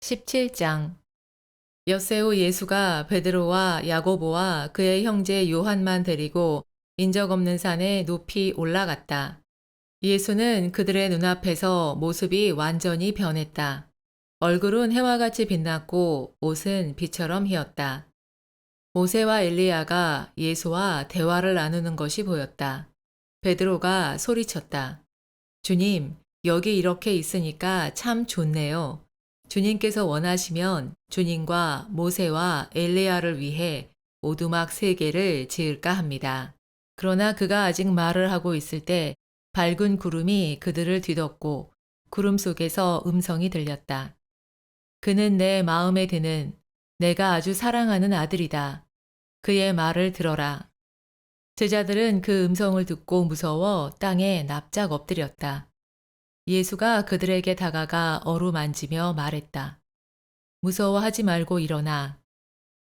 17장. 엿새우 예수가 베드로와 야고보와 그의 형제 요한만 데리고 인적 없는 산에 높이 올라갔다. 예수는 그들의 눈앞에서 모습이 완전히 변했다. 얼굴은 해와 같이 빛났고 옷은 비처럼 희었다. 모세와 엘리야가 예수와 대화를 나누는 것이 보였다. 베드로가 소리쳤다. 주님, 여기 이렇게 있으니까 참 좋네요. 주님께서 원하시면 주님과 모세와 엘리야를 위해 오두막 3개를 지을까 합니다. 그러나 그가 아직 말을 하고 있을 때 밝은 구름이 그들을 뒤덮고 구름 속에서 음성이 들렸다. 그는 내 마음에 드는 내가 아주 사랑하는 아들이다. 그의 말을 들어라. 제자들은 그 음성을 듣고 무서워 땅에 납작 엎드렸다. 예수가 그들에게 다가가 어루만지며 말했다. 무서워하지 말고 일어나.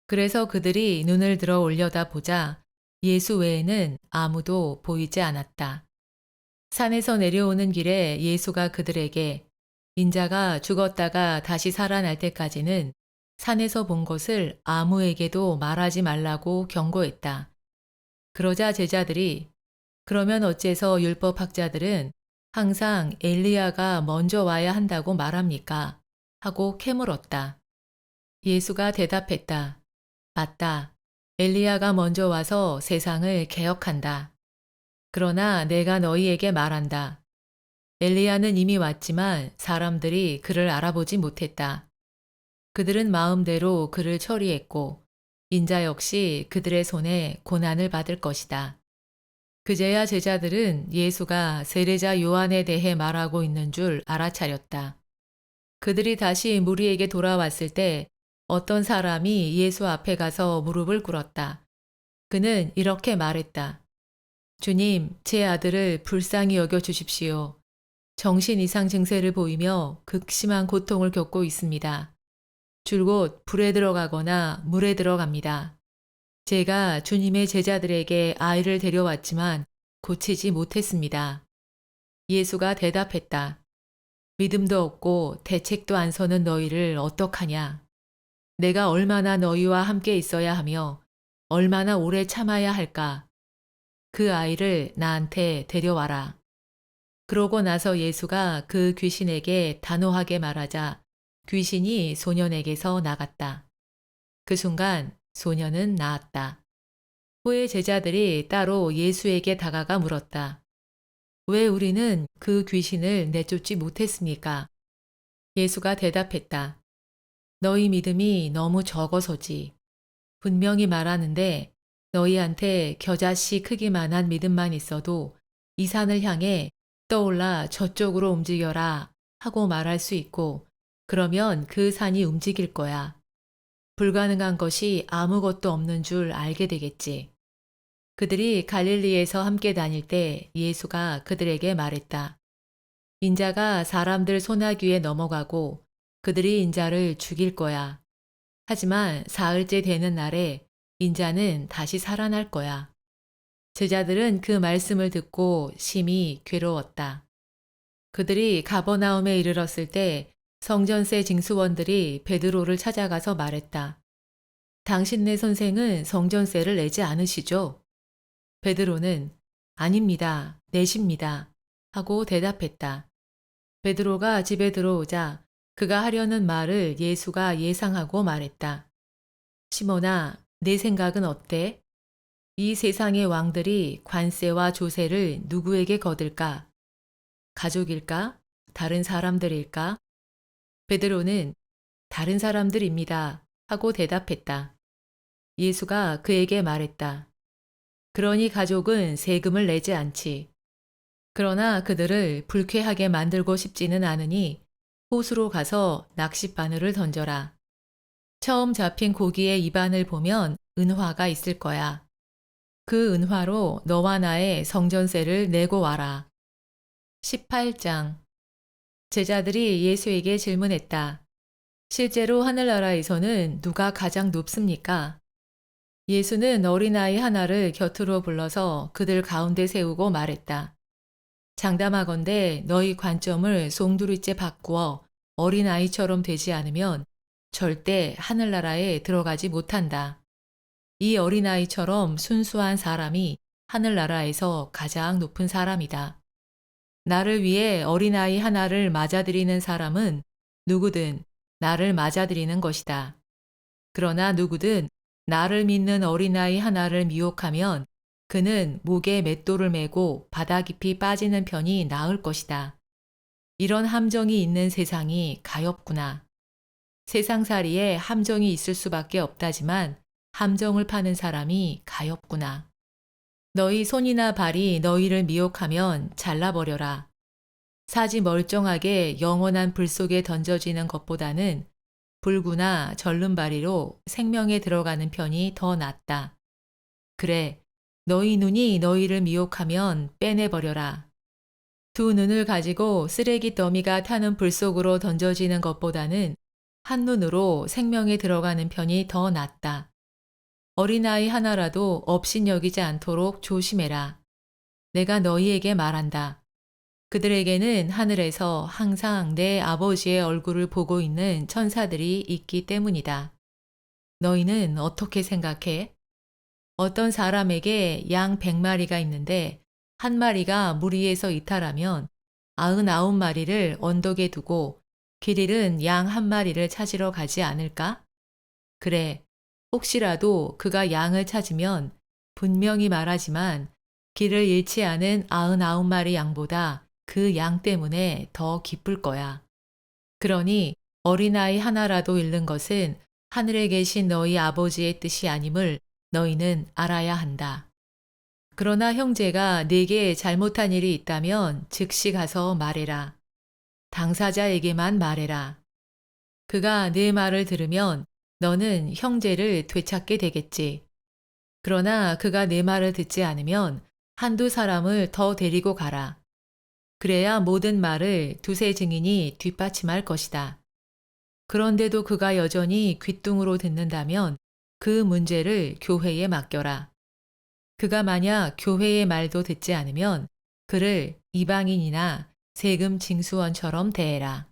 그래서 그들이 눈을 들어 올려다 보자 예수 외에는 아무도 보이지 않았다. 산에서 내려오는 길에 예수가 그들에게 인자가 죽었다가 다시 살아날 때까지는 산에서 본 것을 아무에게도 말하지 말라고 경고했다. 그러자 제자들이 그러면 어째서 율법학자들은 항상 엘리야가 먼저 와야 한다고 말합니까? 하고 캐물었다. 예수가 대답했다. 맞다. 엘리야가 먼저 와서 세상을 개혁한다. 그러나 내가 너희에게 말한다. 엘리야는 이미 왔지만 사람들이 그를 알아보지 못했다. 그들은 마음대로 그를 처리했고 인자 역시 그들의 손에 고난을 받을 것이다. 그제야 제자들은 예수가 세례자 요한에 대해 말하고 있는 줄 알아차렸다. 그들이 다시 무리에게 돌아왔을 때 어떤 사람이 예수 앞에 가서 무릎을 꿇었다. 그는 이렇게 말했다. 주님, 제 아들을 불쌍히 여겨 주십시오. 정신 이상 증세를 보이며 극심한 고통을 겪고 있습니다. 줄곧 불에 들어가거나 물에 들어갑니다. 제가 주님의 제자들에게 아이를 데려왔지만 고치지 못했습니다. 예수가 대답했다. 믿음도 없고 대책도 안 서는 너희를 어떡하냐? 내가 얼마나 너희와 함께 있어야 하며 얼마나 오래 참아야 할까? 그 아이를 나한테 데려와라. 그러고 나서 예수가 그 귀신에게 단호하게 말하자 귀신이 소년에게서 나갔다. 그 순간 소년은 나았다. 후에 제자들이 따로 예수에게 다가가 물었다. 왜 우리는 그 귀신을 내쫓지 못했습니까? 예수가 대답했다. 너희 믿음이 너무 적어서지. 분명히 말하는데 너희한테 겨자씨 크기만한 믿음만 있어도 이 산을 향해 떠올라 저쪽으로 움직여라 하고 말할 수 있고 그러면 그 산이 움직일 거야. 불가능한 것이 아무것도 없는 줄 알게 되겠지. 그들이 갈릴리에서 함께 다닐 때 예수가 그들에게 말했다. 인자가 사람들 손아귀에 넘어가고 그들이 인자를 죽일 거야. 하지만 사흘째 되는 날에 인자는 다시 살아날 거야. 제자들은 그 말씀을 듣고 심히 괴로웠다. 그들이 가버나움에 이르렀을 때 성전세 징수원들이 베드로를 찾아가서 말했다. 당신네 선생은 성전세를 내지 않으시죠? 베드로는 아닙니다. 내십니다. 하고 대답했다. 베드로가 집에 들어오자 그가 하려는 말을 예수가 예상하고 말했다. 시몬아, 내 생각은 어때? 이 세상의 왕들이 관세와 조세를 누구에게 거둘까? 가족일까? 다른 사람들일까? 베드로는 다른 사람들입니다. 하고 대답했다. 예수가 그에게 말했다. 그러니 가족은 세금을 내지 않지. 그러나 그들을 불쾌하게 만들고 싶지는 않으니 호수로 가서 낚싯바늘을 던져라. 처음 잡힌 고기의 입안을 보면 은화가 있을 거야. 그 은화로 너와 나의 성전세를 내고 와라. 18장. 제자들이 예수에게 질문했다. 실제로 하늘나라에서는 누가 가장 높습니까? 예수는 어린아이 하나를 곁으로 불러서 그들 가운데 세우고 말했다. 장담하건대 너희 관점을 송두리째 바꾸어 어린아이처럼 되지 않으면 절대 하늘나라에 들어가지 못한다. 이 어린아이처럼 순수한 사람이 하늘나라에서 가장 높은 사람이다. 나를 위해 어린아이 하나를 맞아들이는 사람은 누구든 나를 맞아들이는 것이다. 그러나 누구든 나를 믿는 어린아이 하나를 미혹하면 그는 목에 맷돌을 메고 바다 깊이 빠지는 편이 나을 것이다. 이런 함정이 있는 세상이 가엾구나. 세상살이에 함정이 있을 수밖에 없다지만 함정을 파는 사람이 가엾구나. 너희 손이나 발이 너희를 미혹하면 잘라버려라. 사지 멀쩡하게 영원한 불 속에 던져지는 것보다는 불구나 절름발이로 생명에 들어가는 편이 더 낫다. 그래, 너희 눈이 너희를 미혹하면 빼내버려라. 두 눈을 가지고 쓰레기 더미가 타는 불 속으로 던져지는 것보다는 한눈으로 생명에 들어가는 편이 더 낫다. 어린아이 하나라도 업신여기지 않도록 조심해라. 내가 너희에게 말한다. 그들에게는 하늘에서 항상 내 아버지의 얼굴을 보고 있는 천사들이 있기 때문이다. 너희는 어떻게 생각해? 어떤 사람에게 양 100마리가 있는데 한 마리가 물 위에서 이탈하면 99마리를 언덕에 두고 길 잃은 양 한 마리를 찾으러 가지 않을까? 그래, 혹시라도 그가 양을 찾으면 분명히 말하지만 길을 잃지 않은 99마리 양보다 그 양 때문에 더 기쁠 거야. 그러니 어린아이 하나라도 잃는 것은 하늘에 계신 너희 아버지의 뜻이 아님을 너희는 알아야 한다. 그러나 형제가 네게 잘못한 일이 있다면 즉시 가서 말해라. 당사자에게만 말해라. 그가 네 말을 들으면 너는 형제를 되찾게 되겠지. 그러나 그가 네 말을 듣지 않으면 한두 사람을 더 데리고 가라. 그래야 모든 말을 두세 증인이 뒷받침할 것이다. 그런데도 그가 여전히 귓등으로 듣는다면 그 문제를 교회에 맡겨라. 그가 만약 교회의 말도 듣지 않으면 그를 이방인이나 세금 징수원처럼 대해라.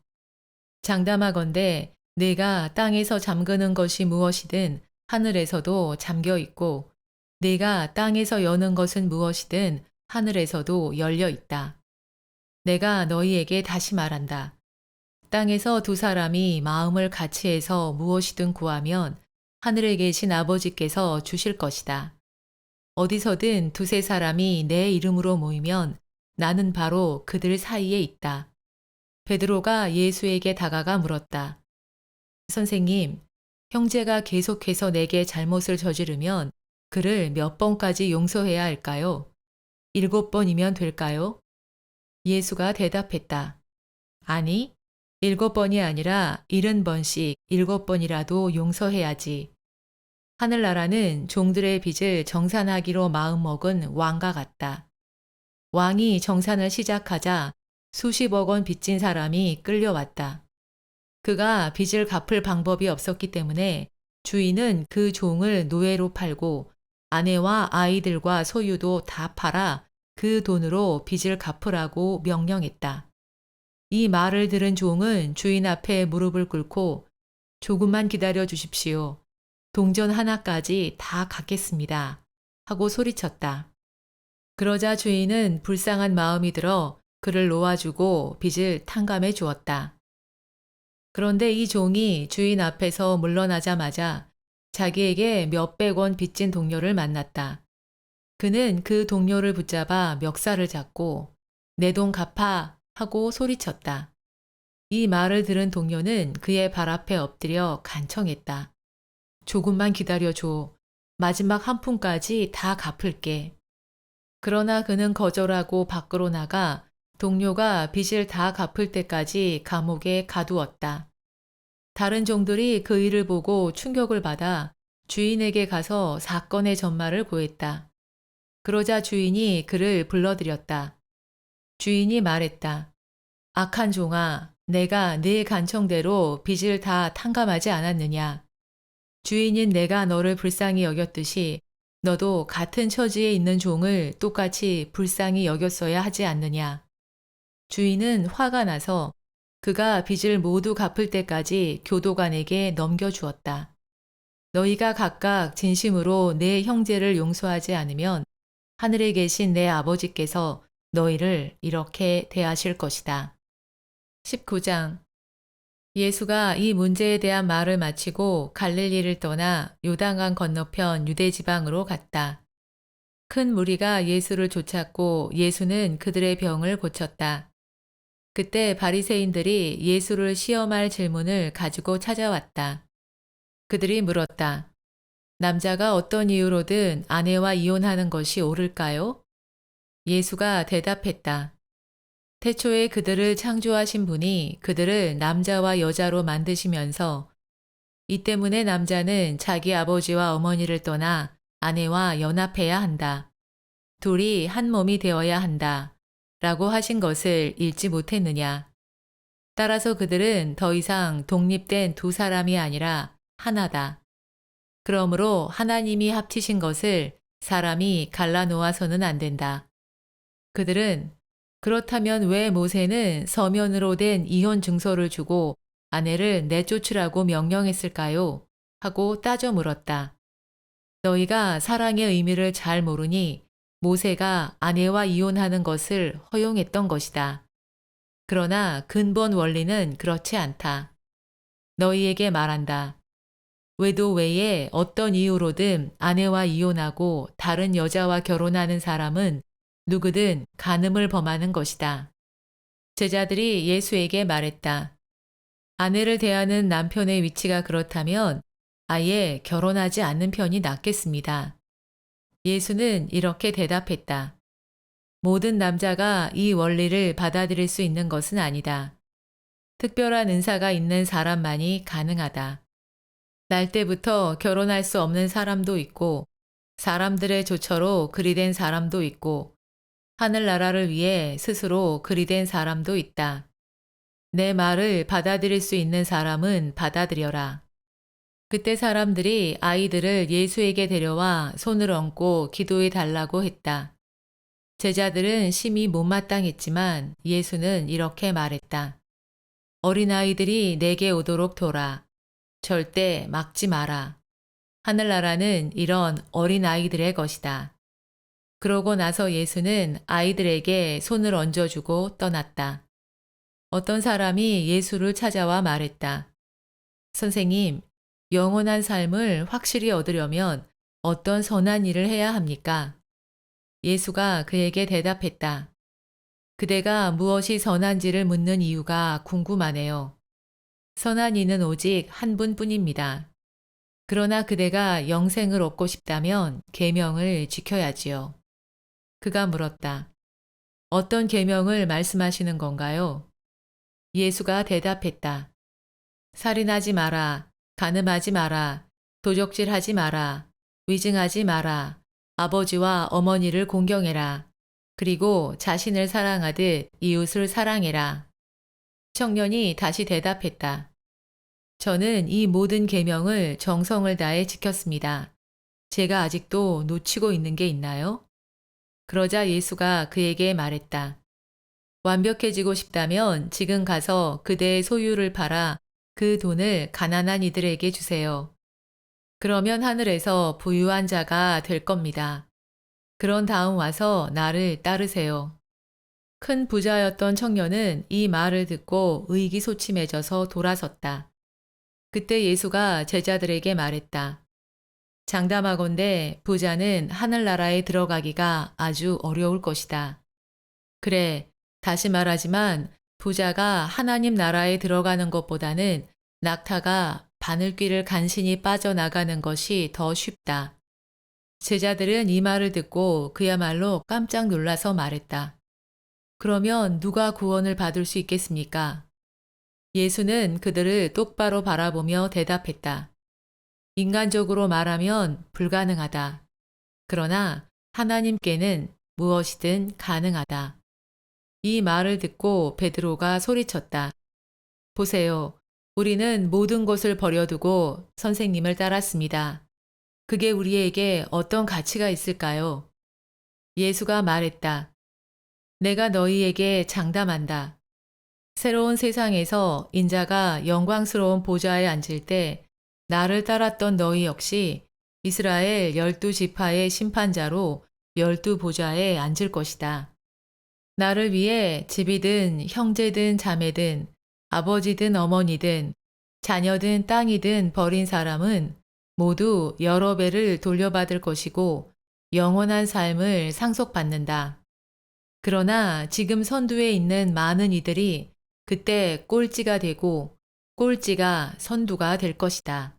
장담하건대 내가 땅에서 잠그는 것이 무엇이든 하늘에서도 잠겨 있고 내가 땅에서 여는 것은 무엇이든 하늘에서도 열려 있다. 내가 너희에게 다시 말한다. 땅에서 두 사람이 마음을 같이 해서 무엇이든 구하면 하늘에 계신 아버지께서 주실 것이다. 어디서든 두세 사람이 내 이름으로 모이면 나는 바로 그들 사이에 있다. 베드로가 예수에게 다가가 물었다. 선생님, 형제가 계속해서 내게 잘못을 저지르면 그를 몇 번까지 용서해야 할까요? 7번이면 될까요? 예수가 대답했다. 아니, 7번이 아니라 70번씩 7번이라도 용서해야지. 하늘나라는 종들의 빚을 정산하기로 마음먹은 왕과 같다. 왕이 정산을 시작하자 수십억 원 빚진 사람이 끌려왔다. 그가 빚을 갚을 방법이 없었기 때문에 주인은 그 종을 노예로 팔고 아내와 아이들과 소유도 다 팔아 그 돈으로 빚을 갚으라고 명령했다. 이 말을 들은 종은 주인 앞에 무릎을 꿇고 조금만 기다려 주십시오. 동전 하나까지 다 갚겠습니다. 하고 소리쳤다. 그러자 주인은 불쌍한 마음이 들어 그를 놓아주고 빚을 탕감해 주었다. 그런데 이 종이 주인 앞에서 물러나자마자 자기에게 몇백 원 빚진 동료를 만났다. 그는 그 동료를 붙잡아 멱살을 잡고 내 돈 갚아 하고 소리쳤다. 이 말을 들은 동료는 그의 발 앞에 엎드려 간청했다. 조금만 기다려줘. 마지막 한 푼까지 다 갚을게. 그러나 그는 거절하고 밖으로 나가 동료가 빚을 다 갚을 때까지 감옥에 가두었다. 다른 종들이 그 일을 보고 충격을 받아 주인에게 가서 사건의 전말을 고했다. 그러자 주인이 그를 불러들였다. 주인이 말했다. 악한 종아, 내가 네 간청대로 빚을 다 탕감하지 않았느냐. 주인인 내가 너를 불쌍히 여겼듯이 너도 같은 처지에 있는 종을 똑같이 불쌍히 여겼어야 하지 않느냐. 주인은 화가 나서 그가 빚을 모두 갚을 때까지 교도관에게 넘겨주었다. 너희가 각각 진심으로 내 형제를 용서하지 않으면 하늘에 계신 내 아버지께서 너희를 이렇게 대하실 것이다. 19장. 예수가 이 문제에 대한 말을 마치고 갈릴리를 떠나 요단강 건너편 유대 지방으로 갔다. 큰 무리가 예수를 쫓았고 예수는 그들의 병을 고쳤다. 그때 바리새인들이 예수를 시험할 질문을 가지고 찾아왔다. 그들이 물었다. 남자가 어떤 이유로든 아내와 이혼하는 것이 옳을까요? 예수가 대답했다. 태초에 그들을 창조하신 분이 그들을 남자와 여자로 만드시면서 이 때문에 남자는 자기 아버지와 어머니를 떠나 아내와 연합해야 한다. 둘이 한 몸이 되어야 한다. 라고 하신 것을 읽지 못했느냐. 따라서 그들은 더 이상 독립된 두 사람이 아니라 하나다. 그러므로 하나님이 합치신 것을 사람이 갈라놓아서는 안 된다. 그들은 그렇다면 왜 모세는 서면으로 된 이혼 증서를 주고 아내를 내쫓으라고 명령했을까요? 하고 따져 물었다. 너희가 사랑의 의미를 잘 모르니 모세가 아내와 이혼하는 것을 허용했던 것이다. 그러나 근본 원리는 그렇지 않다. 너희에게 말한다. 외도 외에 어떤 이유로든 아내와 이혼하고 다른 여자와 결혼하는 사람은 누구든 간음을 범하는 것이다. 제자들이 예수에게 말했다. 아내를 대하는 남편의 위치가 그렇다면 아예 결혼하지 않는 편이 낫겠습니다. 예수는 이렇게 대답했다. 모든 남자가 이 원리를 받아들일 수 있는 것은 아니다. 특별한 은사가 있는 사람만이 가능하다. 날 때부터 결혼할 수 없는 사람도 있고 사람들의 조처로 그리 된 사람도 있고 하늘나라를 위해 스스로 그리 된 사람도 있다. 내 말을 받아들일 수 있는 사람은 받아들여라. 그때 사람들이 아이들을 예수에게 데려와 손을 얹고 기도해 달라고 했다. 제자들은 심히 못마땅했지만 예수는 이렇게 말했다. 어린아이들이 내게 오도록 둬라. 절대 막지 마라. 하늘나라는 이런 어린아이들의 것이다. 그러고 나서 예수는 아이들에게 손을 얹어주고 떠났다. 어떤 사람이 예수를 찾아와 말했다. 선생님, 영원한 삶을 확실히 얻으려면 어떤 선한 일을 해야 합니까? 예수가 그에게 대답했다. 그대가 무엇이 선한지를 묻는 이유가 궁금하네요. 선한 이는 오직 한 분뿐입니다. 그러나 그대가 영생을 얻고 싶다면 계명을 지켜야지요. 그가 물었다. 어떤 계명을 말씀하시는 건가요? 예수가 대답했다. 살인하지 마라. 간음하지 마라. 도적질하지 마라. 위증하지 마라. 아버지와 어머니를 공경해라. 그리고 자신을 사랑하듯 이웃을 사랑해라. 청년이 다시 대답했다. 저는 이 모든 계명을 정성을 다해 지켰습니다. 제가 아직도 놓치고 있는 게 있나요? 그러자 예수가 그에게 말했다. 완벽해지고 싶다면 지금 가서 그대의 소유를 팔아 그 돈을 가난한 이들에게 주세요. 그러면 하늘에서 부유한 자가 될 겁니다. 그런 다음 와서 나를 따르세요. 큰 부자였던 청년은 이 말을 듣고 의기소침해져서 돌아섰다. 그때 예수가 제자들에게 말했다. 장담하건대 부자는 하늘나라에 들어가기가 아주 어려울 것이다. 그래, 다시 말하지만 부자가 하나님 나라에 들어가는 것보다는 낙타가 바늘귀를 간신히 빠져나가는 것이 더 쉽다. 제자들은 이 말을 듣고 그야말로 깜짝 놀라서 말했다. 그러면 누가 구원을 받을 수 있겠습니까? 예수는 그들을 똑바로 바라보며 대답했다. 인간적으로 말하면 불가능하다. 그러나 하나님께는 무엇이든 가능하다. 이 말을 듣고 베드로가 소리쳤다. 보세요. 우리는 모든 것을 버려두고 선생님을 따랐습니다. 그게 우리에게 어떤 가치가 있을까요? 예수가 말했다. 내가 너희에게 장담한다. 새로운 세상에서 인자가 영광스러운 보좌에 앉을 때 나를 따랐던 너희 역시 이스라엘 12지파의 심판자로 12보좌에 앉을 것이다. 나를 위해 집이든 형제든 자매든 아버지든 어머니든 자녀든 땅이든 버린 사람은 모두 여러 배를 돌려받을 것이고 영원한 삶을 상속받는다. 그러나 지금 선두에 있는 많은 이들이 그때 꼴찌가 되고 꼴찌가 선두가 될 것이다.